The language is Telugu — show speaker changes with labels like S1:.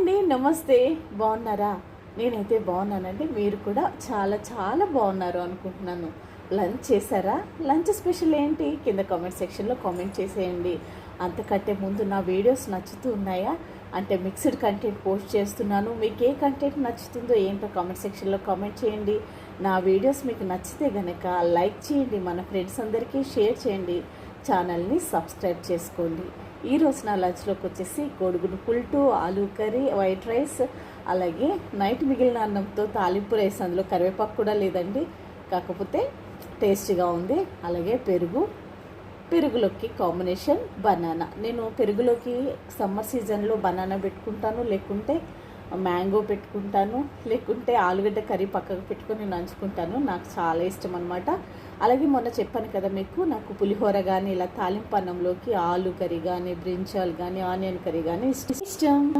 S1: అండి, నమస్తే. బాగున్నారా? నేనైతే బాగున్నానండి. మీరు కూడా చాలా చాలా బాగున్నారు అనుకుంటున్నాను. లంచ్ చేశారా? లంచ్ స్పెషల్ ఏంటి? కింద కామెంట్ సెక్షన్లో కామెంట్ చేసేయండి. అంతకంటే ముందు నా వీడియోస్ నచ్చుతూ ఉన్నాయా? అంటే మిక్స్డ్ కంటెంట్ పోస్ట్ చేస్తున్నాను. మీకు ఏ కంటెంట్ నచ్చుతుందో ఏంటో కామెంట్ సెక్షన్లో కామెంట్ చేయండి. నా వీడియోస్ మీకు నచ్చితే కనుక లైక్ చేయండి, మన ఫ్రెండ్స్ అందరికీ షేర్ చేయండి, ఛానల్ని సబ్స్క్రైబ్ చేసుకోండి. ఈరోజు నా లంచ్లోకి వచ్చేసి కోడిగుడ్డు పుల్టు, ఆలూ కర్రీ, వైట్ రైస్, అలాగే నైట్ మిగిలిన అన్నంతో తాలింపు రైస్. అందులో కరివేపాకు కూడా లేదండి, కాకపోతే టేస్టీగా ఉంది. అలాగే పెరుగులోకి కాంబినేషన్ బనానా. నేను పెరుగులోకి సమ్మర్ సీజన్లో బనానా పెట్టుకుంటాను, లేకుంటే మ్యాంగో పెట్టుకుంటాను, లేకుంటే ఆలుగడ్డ కర్రీ పక్కకు పెట్టుకొని నంచుకుంటాను. నాకు చాలా ఇష్టం అనమాట. అలాగే మొన్న చెప్పాను కదా మీకు, నాకు పులిహోర కానీ ఇలా తాలింపు అన్నంలోకి ఆలు కర్రీ కానీ, బ్రింజాల్ కానీ, ఆనియన్ కర్రీ కానీ ఇష్టం.